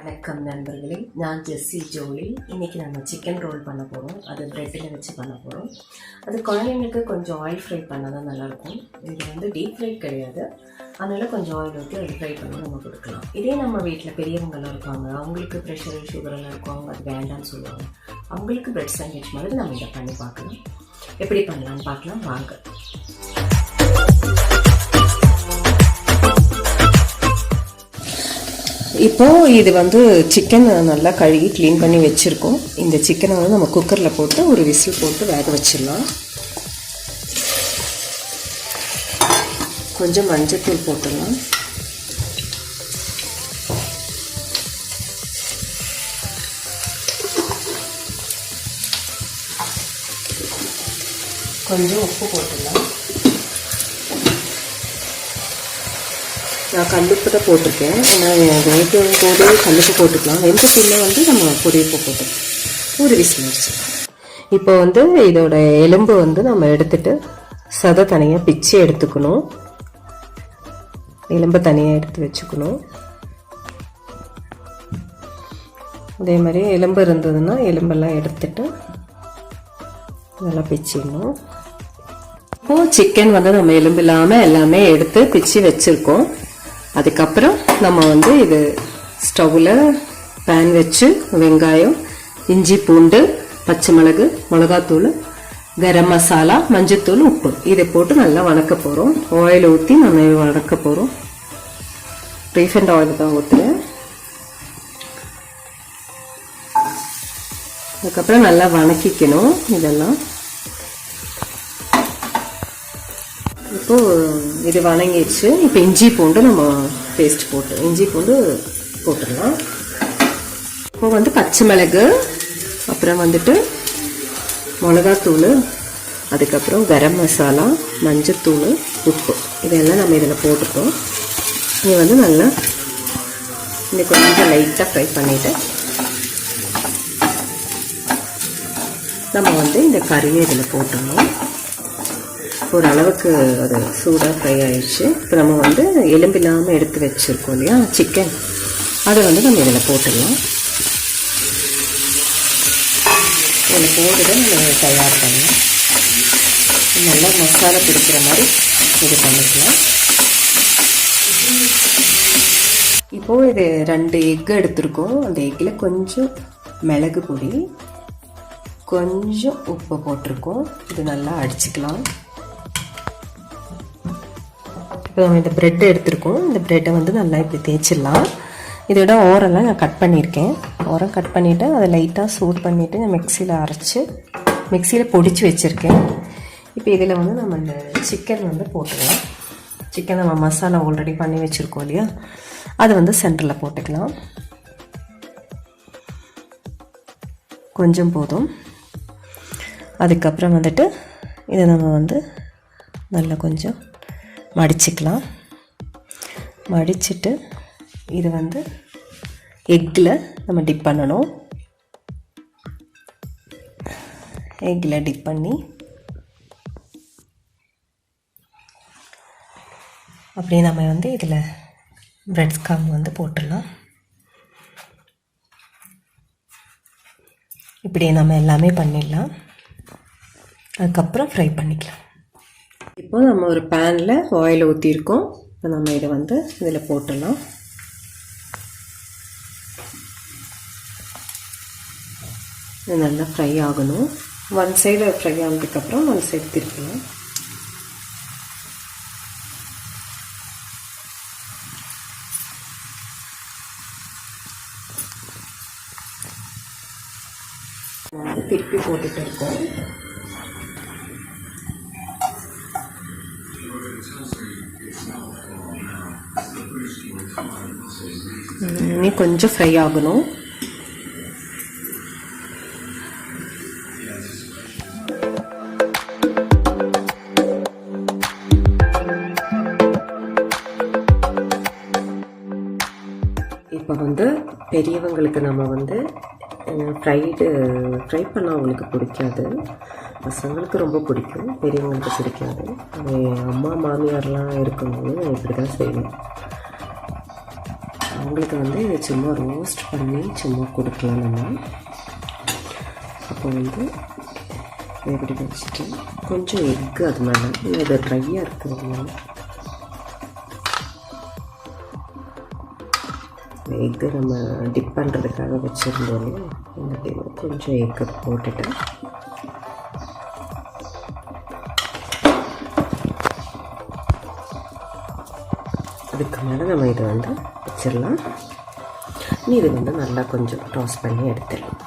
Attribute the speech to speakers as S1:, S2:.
S1: வணக்கம் நண்பர்களே, நான் ஜெஸ்ஸி ஜோலி. இன்றைக்கி நம்ம சிக்கன் ரோல் பண்ண போகிறோம். அது ப்ரெட்டில் வச்சு பண்ண போகிறோம். அது குழந்தைங்களுக்கு கொஞ்சம் ஆயில் ஃப்ரை பண்ணால் தான் நல்லாயிருக்கும். இது வந்து டீப் ஃப்ரை கிடையாது, அதனால் கொஞ்சம் ஆயில் ஊற்றி அது ஃப்ரை பண்ணி நம்ம கொடுக்கலாம். இதே நம்ம வீட்டில் பெரியவங்களாம் இருக்காங்க, அவங்களுக்கு ப்ரெஷர் சுகரெல்லாம் இருக்கும், அவங்க அது வேண்டாம்னு சொல்லுவாங்க. அவங்களுக்கு பிரெட் சாண்ட்விச் மாதிரி நம்ம இதை பண்ணி பார்க்கலாம். எப்படி பண்ணலான்னு பார்க்கலாம் வாங்க. இப்போது இது வந்து சிக்கன் நல்லா கழுகி க்ளீன் பண்ணி வச்சுருக்கோம். இந்த சிக்கனை வந்து நம்ம குக்கரில் போட்டு ஒரு விசில் போட்டு வேக வச்சிடலாம். கொஞ்சம் மஞ்சத்தூள் போட்டுடலாம். கொஞ்சம் உப்பு போட்டுடலாம். நான் கல்லுப்பு தான் போட்டிருக்கேன். ஏன்னா வேகும் போது கல்லுப்பு போட்டுக்கலாம். வெந்தத்தூளில் வந்து நம்ம பொடியுப்பு போட்டுக்கலாம். ஒரு விசில் வச்சுக்கலாம். இப்போ வந்து இதோட எலும்பு வந்து நம்ம எடுத்துட்டு சதை தனியாக பிச்சு எடுத்துக்கணும். எலும்பை தனியாக எடுத்து வச்சுக்கணும். அதே மாதிரி எலும்பு இருந்ததுன்னா எலும்பெல்லாம் எடுத்துட்டு நல்லா பிச்சிடணும். இப்போது சிக்கன் வந்து நம்ம எலும்பு இல்லாமல் எல்லாமே எடுத்து பிச்சு வச்சுருக்கோம். அதுக்கப்புறம் நம்ம வந்து இது ஸ்டவ்வில் பேன் வச்சு வெங்காயம், இஞ்சி, பூண்டு, பச்சை மிளகு, மிளகாத்தூள், கரம் மசாலா, மஞ்சத்தூள், உப்பு இதை போட்டு நல்லா வணக்க போகிறோம். ஆயில் ஊற்றி நம்ம வணக்க போகிறோம். ரீஃபைண்ட் ஆயில் தான் ஊற்றுறேன். அதுக்கப்புறம் நல்லா வணக்கிக்கணும் இதெல்லாம். இப்போது இது வணங்கிடுச்சு. இப்போ இஞ்சி பூண்டு நம்ம பேஸ்ட் இஞ்சி பூண்டு போட்டுடலாம். இப்போ வந்து பச்சை மிளகு, அப்புறம் வந்துட்டு மிளகாத்தூள், அதுக்கப்புறம் கரம் மசாலா, மஞ்சத்தூள், உப்பு இதெல்லாம் நம்ம இதில் போட்டுட்டோம். இது வந்து நல்லா இன்னும் கொஞ்சம் லைட்டாக ஃப்ரை பண்ணிவிட்டு நம்ம வந்து இந்த கறியை இதில் போட்டுடணும். ஓரளவுக்கு அது சூடாக ஃப்ரை ஆயிடுச்சு. இப்போ நம்ம வந்து எலும்பு இல்லாமல் எடுத்து வச்சுருக்கோம் இல்லையா சிக்கன், அதை வந்து நம்ம இதில் போட்டுடலாம். இதில் போட்டுட்டு நம்ம தயார் பண்ணலாம். நல்லா மசாலா பிடிக்கிற மாதிரி இது பண்ணிக்கலாம். இப்போது இது 2 எக் எடுத்துருக்கோம். அந்த எக்கில் கொஞ்சம் மிளகு பொடி, கொஞ்சம் உப்பு போட்டிருக்கோம். இது நல்லா அடிச்சுக்கலாம். இப்போ நம்ம இந்த ப்ரெட் எடுத்துருக்கோம். இந்த ப்ரெட்டை வந்து நல்லா இப்படி தேய்ச்சிடலாம். இதோட ஓரெல்லாம் நான் கட் பண்ணியிருக்கேன். ஓரம் கட் பண்ணிவிட்டு அதை லைட்டாக சூட் பண்ணிவிட்டு நான் மிக்சியில் பொடிச்சு வச்சுருக்கேன். இப்போ இதில் வந்து நம்ம இந்த சிக்கன் வந்து போட்டுக்கலாம். சிக்கன் நம்ம மசாலா ஆல்ரெடி பண்ணி வச்சுருக்கோம் இல்லையா, அதை வந்து சென்டரில் போட்டுக்கலாம். கொஞ்சம் போதும். அதுக்கப்புறம் வந்துட்டு இதை நம்ம வந்து நல்லா கொஞ்சம் மடிச்சுக்கலாம். மடிச்சுட்டு இது வந்து எக்கில் நம்ம டிப் பண்ணணும். எக்கில் டிப் பண்ணி அப்படியே நம்ம வந்து இதில் பிரெட் ஸ்காம் வந்து போட்டுடலாம். இப்படி நம்ம எல்லாமே பண்ணிடலாம். அதுக்கப்புறம் ஃப்ரை பண்ணிக்கலாம். இப்போ நம்ம ஒரு பேனில் ஆயில் ஊற்றிருக்கோம். இப்போ நம்ம இதை வந்து இதில் போட்டுடலாம். இது நல்லா ஃப்ரை ஆகணும். ஒன் சைடு ஃப்ரை ஆனதுக்கப்புறம் ஒன் சைடு திருப்பலாம். திருப்பி போட்டுட்டு இருக்கோம். இன்னும் கொஞ்சம் ஃப்ரை ஆகணும். இப்போ வந்து பெரியவங்களுக்கு நம்ம வந்து ஃப்ரை பண்ணால் அவங்களுக்கு பிடிக்காது. பசங்களுக்கு ரொம்ப பிடிக்கும், பெரியவங்களுக்கு பிடிக்காது. அது அம்மா மாமியார்லாம் இருக்கும்போது நான் இப்படி தான் செய்வேன். அவங்களுக்கு வந்து சும்மா ரோஸ்ட் பண்ணி சும்மா கொடுக்கலாம் நம்ம. அப்போ வந்து எப்படி வச்சுட்டு கொஞ்சம் எக்கு அது மேலே, இது ட்ரையாக இருக்கிறதுனால எக்கு நம்ம டிப் பண்ணுறதுக்காக வச்சுருந்தோம். இந்த டைம் கொஞ்சம் எக்கு போட்டுட்டு அதுக்கு மேலே நம்ம இதை வந்து வச்சிடலாம். இது வந்து நல்லா கொஞ்சம் டாஸ் பண்ணி எடுத்துடலாம்.